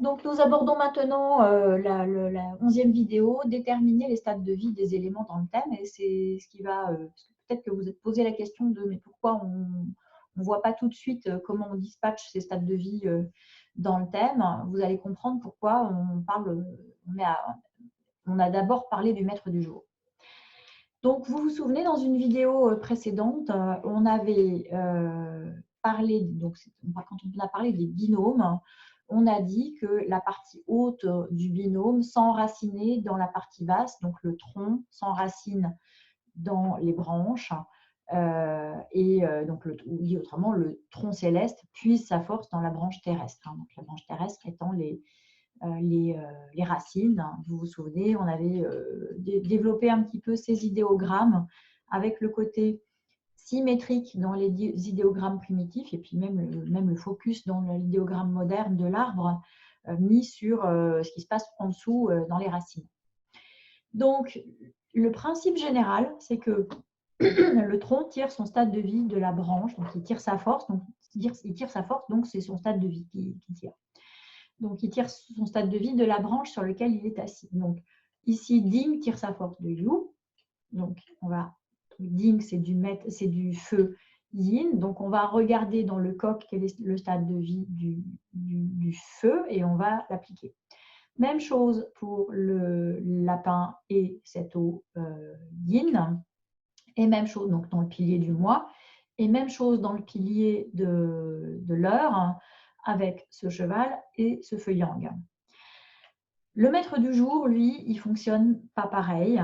Donc, nous abordons maintenant la 11e vidéo, déterminer les stades de vie des éléments dans le thème. Et c'est ce qui va, parce que peut-être que vous êtes posé la question de mais pourquoi on ne voit pas tout de suite comment on dispatche ces stades de vie dans le thème. Vous allez comprendre pourquoi on a d'abord parlé du maître du jour. Donc, vous vous souvenez, dans une vidéo précédente, on avait parlé, donc quand on a parlé des binômes, on a dit que la partie haute du binôme s'enracinait dans la partie basse, donc le tronc s'enracine dans les branches, donc dit autrement, le tronc céleste puise sa force dans la branche terrestre. Donc la branche terrestre étant les racines. Vous vous souvenez, on avait développé un petit peu ces idéogrammes avec le côté symétrique dans les idéogrammes primitifs et puis même le focus dans l'idéogramme moderne de l'arbre mis sur ce qui se passe en dessous dans les racines. Donc, le principe général, c'est que le tronc tire son stade de vie de la branche, donc il tire sa force, donc c'est son stade de vie qui tire. Donc, il tire son stade de vie de la branche sur laquelle il est assis. Donc, ici, Ding tire sa force de You. Donc, Ding, c'est du feu Yin. Donc, on va regarder dans le coq quel est le stade de vie du feu et on va l'appliquer. Même chose pour le lapin et cette eau Yin. Et même chose donc, dans le pilier du moi. Et même chose dans le pilier de l'heure avec ce cheval et ce feu yang. Le maître du jour, lui, il ne fonctionne pas pareil.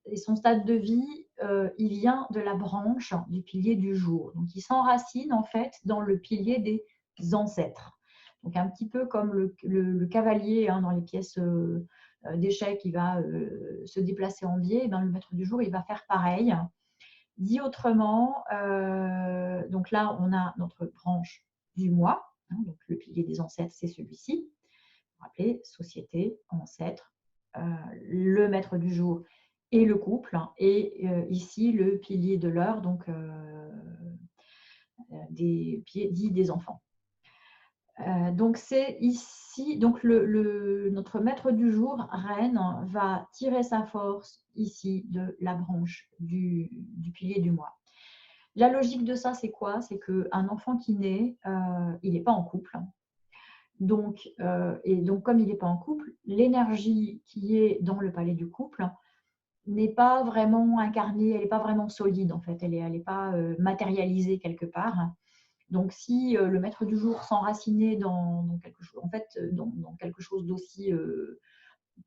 Et son stade de vie, il vient de la branche du pilier du jour. Donc, il s'enracine en fait dans le pilier des ancêtres. Donc, un petit peu comme le cavalier dans les pièces d'échecs, il va se déplacer en biais. Le maître du jour, il va faire pareil. Dit autrement, donc là, on a notre branche du moi. Donc, le pilier des ancêtres, c'est celui-ci. Vous vous rappelez, société, ancêtre, le maître du jour et le couple. Et ici, le pilier de l'heure, donc dit des enfants. Donc, c'est ici, donc notre maître du jour, Reine, va tirer sa force ici de la branche du pilier du moi. La logique de ça, c'est quoi? C'est qu'un enfant qui naît, il n'est pas en couple. Donc, comme il n'est pas en couple, l'énergie qui est dans le palais du couple n'est pas vraiment incarnée, elle n'est pas vraiment solide en fait, elle n'est pas matérialisée quelque part. Donc, si le maître du jour s'enracinait dans quelque chose, en fait, dans quelque chose d'aussi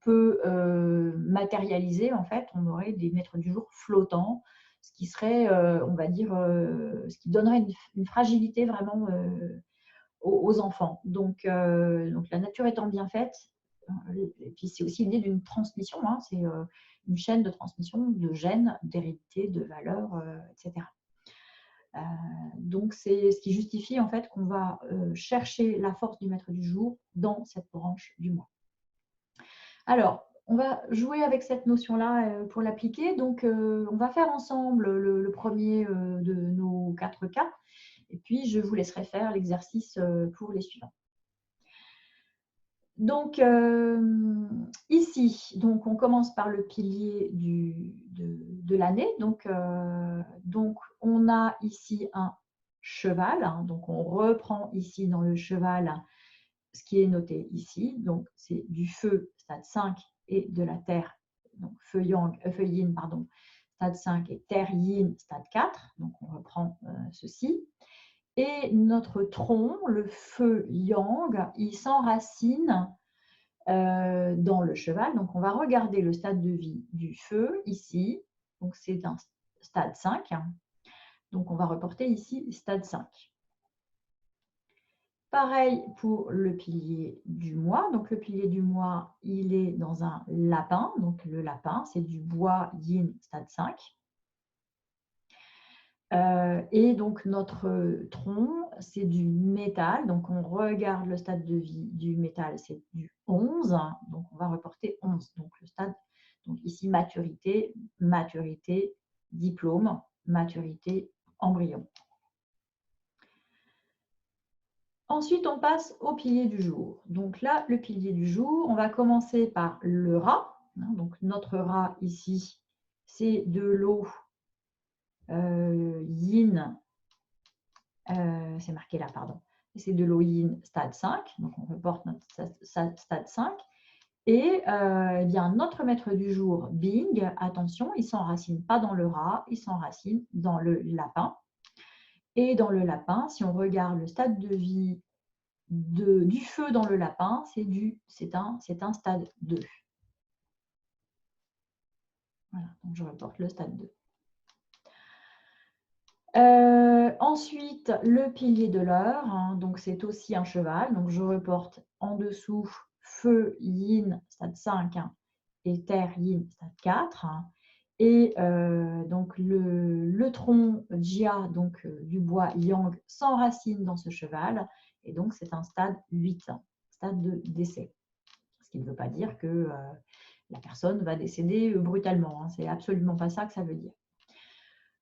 peu matérialisé, en fait, on aurait des maîtres du jour flottants, ce qui serait, on va dire, ce qui donnerait une fragilité vraiment aux enfants. Donc, la nature étant bien faite, et puis c'est aussi l'idée d'une transmission, c'est une chaîne de transmission de gènes, d'hérédité, de valeurs, etc. Donc, c'est ce qui justifie en fait qu'on va chercher la force du maître du jour dans cette branche du moi. Alors, on va jouer avec cette notion-là pour l'appliquer. Donc, on va faire ensemble le premier de nos 4 cas. Et puis, je vous laisserai faire l'exercice pour les suivants. Donc, ici, donc, on commence par le pilier de l'année. Donc, on a ici un cheval. Donc, on reprend ici dans le cheval ce qui est noté ici. Donc, c'est du feu, stade 5, et de la terre, donc feu yin, pardon, stade 5, et terre yin, stade 4. Donc, on reprend ceci. Et notre tronc, le feu yang, il s'enracine dans le cheval. Donc, on va regarder le stade de vie du feu ici. Donc, c'est un stade 5. Donc, on va reporter ici stade 5. Pareil pour le pilier du moi. Donc, le pilier du moi, il est dans un lapin. Donc, le lapin, c'est du bois yin stade 5. Et donc, notre tronc, c'est du métal. Donc, on regarde le stade de vie du métal, c'est du 11. Donc, on va reporter 11. Donc, le stade, donc ici, maturité, diplôme, maturité, embryon. Ensuite, on passe au pilier du jour. Donc là, le pilier du jour, on va commencer par le rat. Donc notre rat ici, c'est de l'eau yin, c'est marqué là, pardon. C'est de l'eau yin stade 5, donc on reporte notre stade 5. Et eh bien, notre maître du jour, Bing, attention, il ne s'enracine pas dans le rat, il s'enracine dans le lapin. Et dans le lapin, si on regarde le stade de vie du feu dans le lapin, c'est un stade 2. Voilà, donc je reporte le stade 2. Ensuite, le pilier de l'heure, donc c'est aussi un cheval. Donc je reporte en dessous feu yin stade 5 et terre yin stade 4. Et donc le tronc jia, donc du bois yang, s'enracine dans ce cheval. Et donc c'est un stade 8, stade de décès. Ce qui ne veut pas dire que la personne va décéder brutalement. C'est absolument pas ça que ça veut dire.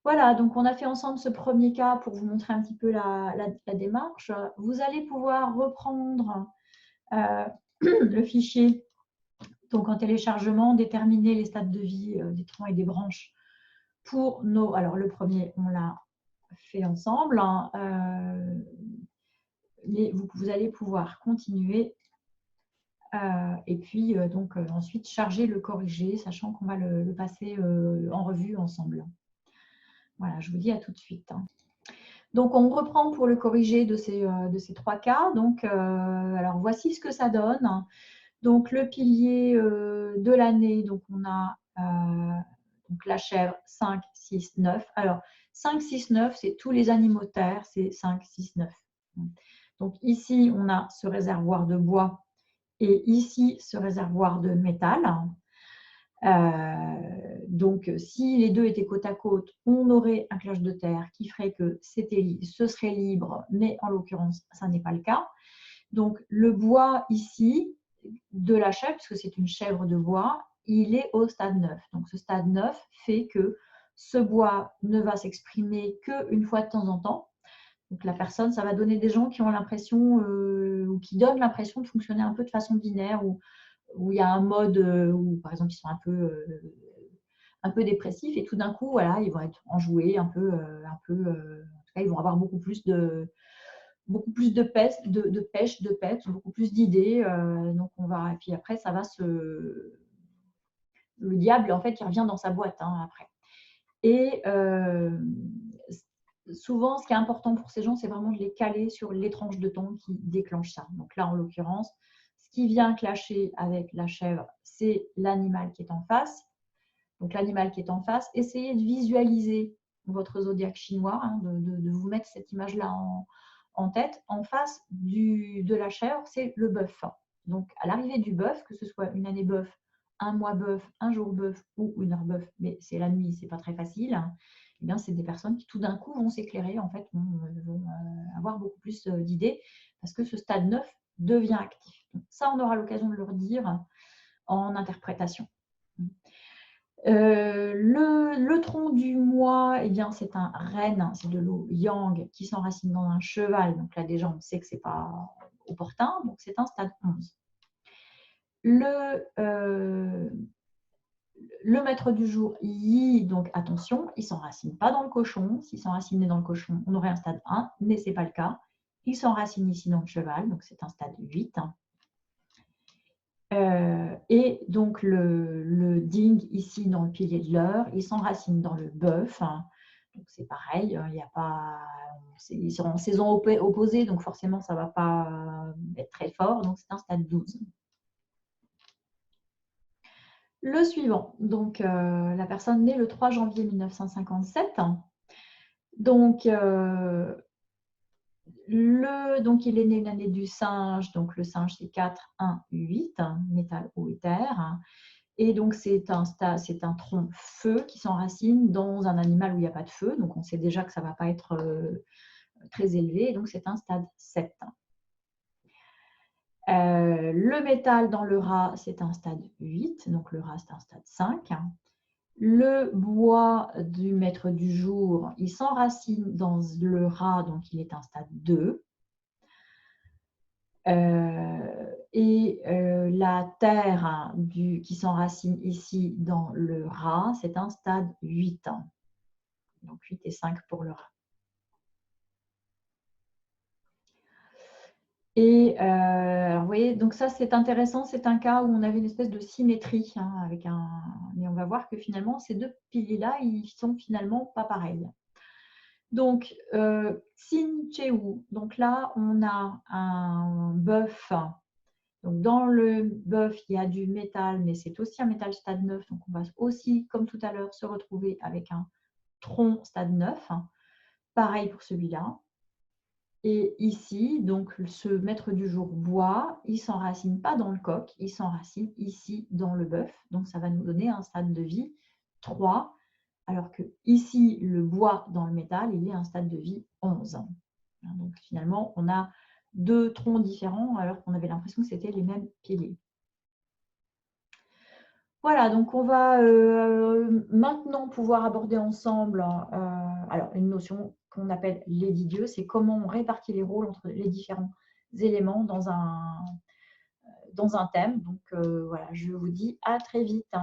Voilà, donc on a fait ensemble ce premier cas pour vous montrer un petit peu la démarche. Vous allez pouvoir reprendre le fichier, donc en téléchargement, déterminer les stades de vie des troncs et des branches pour nos... Alors le premier, on l'a fait ensemble. Vous allez pouvoir continuer et puis donc ensuite charger le corriger, sachant qu'on va le passer en revue ensemble. Voilà, je vous dis à tout de suite. Donc, on reprend pour le corriger de ces 3 cas. Donc, alors, voici ce que ça donne. Donc, le pilier de l'année, donc on a donc la chèvre 5, 6, 9. Alors, 5, 6, 9, c'est tous les animaux de terre, c'est 5, 6, 9. Donc, ici, on a ce réservoir de bois et ici, ce réservoir de métal. Donc, si les deux étaient côte à côte, on aurait un cloche de terre qui ferait que ce serait libre, mais en l'occurrence, ça n'est pas le cas. Donc, le bois ici, de la chèvre, puisque c'est une chèvre de bois, il est au stade 9. Donc, ce stade 9 fait que ce bois ne va s'exprimer qu'une fois de temps en temps. Donc, la personne, ça va donner des gens qui ont l'impression, ou qui donnent l'impression de fonctionner un peu de façon binaire, où il y a un mode où, par exemple, ils sont un peu dépressifs et tout d'un coup, voilà, ils vont être enjoués, en tout cas, ils vont avoir beaucoup plus de pêche, de peps, beaucoup plus d'idées. Donc, et puis après, ça va le diable, en fait, il revient dans sa boîte après. Et souvent, ce qui est important pour ces gens, c'est vraiment de les caler sur les tranches de ton qui déclenchent ça. Donc là, en l'occurrence, ce qui vient clasher avec la chèvre, c'est l'animal qui est en face. Donc l'animal qui est en face, essayez de visualiser votre zodiaque chinois, de vous mettre cette image-là en tête. En face de la chèvre, c'est le bœuf. Donc à l'arrivée du bœuf, que ce soit une année bœuf, un mois bœuf, un jour bœuf ou une heure bœuf, mais c'est la nuit, c'est pas très facile. Eh bien, c'est des personnes qui tout d'un coup vont s'éclairer, en fait, vont avoir beaucoup plus d'idées parce que ce stade 9 devient actif. Donc, ça, on aura l'occasion de le redire en interprétation. Le tronc du mois, eh bien, c'est un renne, c'est de l'eau yang qui s'enracine dans un cheval. Donc là, déjà, on sait que ce n'est pas opportun. Donc, c'est un stade 11. Le maître du jour, yi, donc attention, il ne s'enracine pas dans le cochon. S'il s'enracinait dans le cochon, on aurait un stade 1, mais ce n'est pas le cas. Il s'enracine ici dans le cheval, donc c'est un stade 8. Et donc le ding ici dans le pilier de l'heure, il s'enracine dans le bœuf. Donc c'est pareil, il y a pas, ils sont en saison opposée, donc forcément ça ne va pas être très fort. Donc c'est un stade 12. Le suivant, donc la personne née le 3 janvier 1957. Donc donc, il est né l'année du singe. Donc, le singe, c'est 4, 1, 8, métal, eau et terre. Et donc, c'est un tronc feu qui s'enracine dans un animal où il n'y a pas de feu. Donc, on sait déjà que ça ne va pas être très élevé. Donc, c'est un stade 7. Le métal dans le rat, c'est un stade 8. Donc, le rat, c'est un stade 5. Le bois du maître du jour, il s'enracine dans le rat, donc il est un stade 2. La terre hein, qui s'enracine ici dans le rat, c'est un stade 8. Donc 8 et 5 pour le rat. Alors, vous voyez, donc ça c'est intéressant, c'est un cas où on avait une espèce de symétrie hein, mais on va voir que finalement ces deux piliers-là, ils sont finalement pas pareils. Donc, Xin Chewu, donc là on a un bœuf. Donc, dans le bœuf, il y a du métal, mais c'est aussi un métal stade 9. Donc, on va aussi, comme tout à l'heure, se retrouver avec un tronc stade 9. Pareil pour celui-là. Et ici, donc, ce maître du jour bois, il ne s'enracine pas dans le coq, il s'enracine ici dans le bœuf. Donc, ça va nous donner un stade de vie 3, alors que ici, le bois dans le métal, il est un stade de vie 11. Donc, finalement, on a deux troncs différents alors qu'on avait l'impression que c'était les mêmes piliers. Voilà, donc on va maintenant pouvoir aborder ensemble alors une notion qu'on appelle l'édidieux, c'est comment on répartit les rôles entre les différents éléments dans un thème. Donc voilà, je vous dis à très vite.